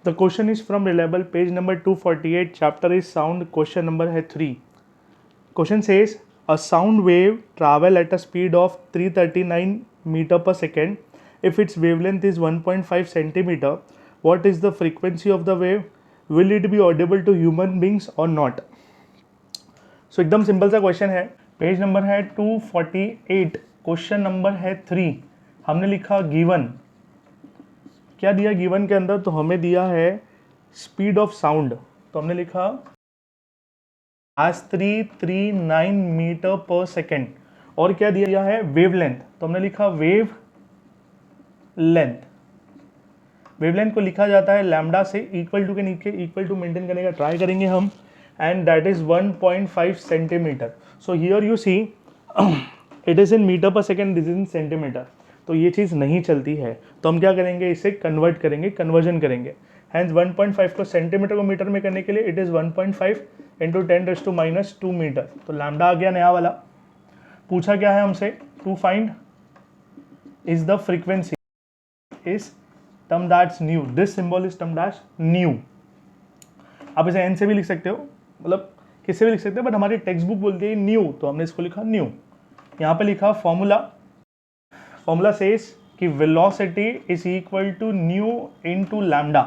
The question is from Reliable, page number 248, chapter is sound, question number है 3. Question says a sound wave travel at a speed of 339 meter per second. If its wavelength is 1.5 centimeter, what is the frequency of the wave? Will it be audible to human beings or not? So एकदम simple सा question है, page number है 248, question number है 3. हमने लिखा given, क्या दिया given के अंदर, तो हमें दिया है स्पीड ऑफ साउंड, तो हमने लिखा as 339 मीटर पर सेकेंड. और क्या दिया है वेवलेंथ, तो हमने लिखा वेव लेंथ. वेवलेंथ को लिखा जाता है लैम्डा से, इक्वल टू के नीचे इक्वल टू मेंटेन करने का ट्राई करेंगे हम, and that is 1.5 centimetre. So here you see it is in metre per second, this is in centimetre. तो ये चीज़ नहीं चलती है, तो हम क्या करेंगे, इसे कन्वर्ट करेंगे, कन्वर्जन करेंगे. हैंस 1.5 को सेंटीमीटर को मीटर में करने के लिए इट इज़ 1.5 इंटू 10⁻² मीटर. तो लैम्डा आ गया नया वाला. पूछा क्या है हमसे, to find is the frequency is term that's nu. This symbol is term that's nu. आप इसे एन से भी लिख सकते हो, मतलब किससे भी लिख सकते हो, बट हमारी टेक्स्ट बुक बोलती है न्यू, तो हमने इसको लिखा न्यू. यहाँ पे लिखा फॉर्मूला सेज कि velocity is equal to nu into lambda,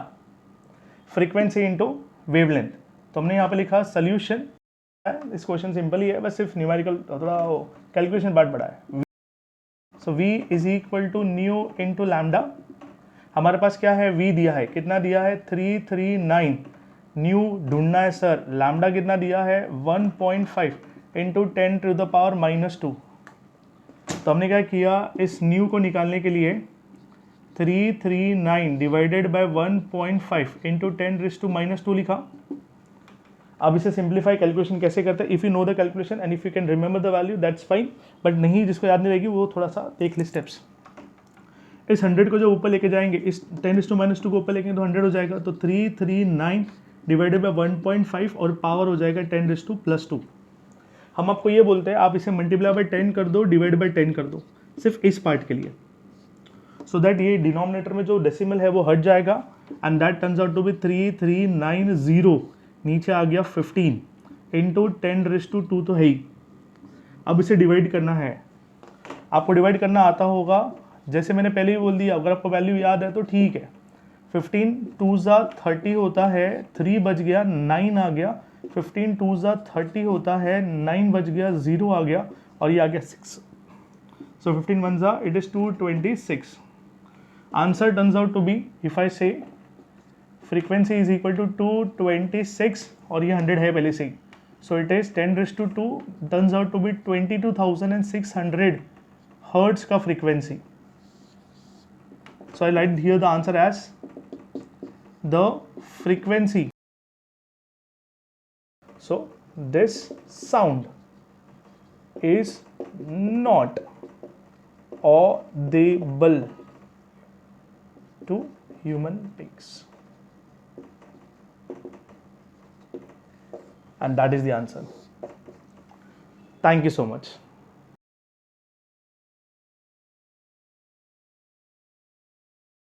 frequency into wavelength. तो हमने यहाँ पे लिखा सोल्यूशन. इस क्वेश्चन सिंपल ही है, बस सिर्फ न्यूमेरिकल थोड़ा कैलकुलेशन पार्ट बड़ा है. So v is equal to nu into lambda. हमारे पास क्या है, v दिया है, कितना दिया है 339. न्यू ढूंढना है सर, लैम्डा कितना दिया है 1.5 इंटू 10⁻⁻². तो हमने क्या किया, इस न्यू को निकालने के लिए 339 डिवाइडेड बाय 1.5 इंटू 10⁻² लिखा. अब इसे सिंप्लीफाई कैलकुलेशन कैसे करते हैं, if you know the calculation and if you can remember the value that's fine, but नहीं जिसको याद नहीं रहेगी वो थोड़ा सा देख ले स्टेप्स. इस 100 को जो ऊपर लेके जाएंगे, इस 10⁻² को ऊपर लेके तो 100 हो जाएगा. तो 339 डिवाइडेड बाय 1.5 और पावर हो जाएगा 10⁻². हम आपको ये बोलते हैं आप इसे मल्टीप्लाई बाय 10 कर दो, डिवाइड बाय 10 कर दो, सिर्फ इस पार्ट के लिए, सो दैट ये डिनोमिनेटर में जो डेसिमल है वो हट जाएगा. And that turns out to be 3390. नीचे आ गया 15 इंटू 10⁻² तो है ही. अब इसे डिवाइड करना है, आपको डिवाइड करना आता होगा, जैसे मैंने पहले ही बोल दिया, अगर आपको वैल्यू याद है तो ठीक है. 15 2 30 होता है, 3 बच गया, 9 आ गया. 15 2 30 होता है, 9 बच गया, 0 आ गया, और ये आ गया 6. So 15 1 it is 226. Answer turns out to be, if I say frequency is equal to 226, और ये 100 है पहले से ही, so it is 10⁻², turns out to be 22,600 hertz का frequency. So I write here the answer as the frequency. So this sound is not audible to human beings, and that is the answer. Thank you so much.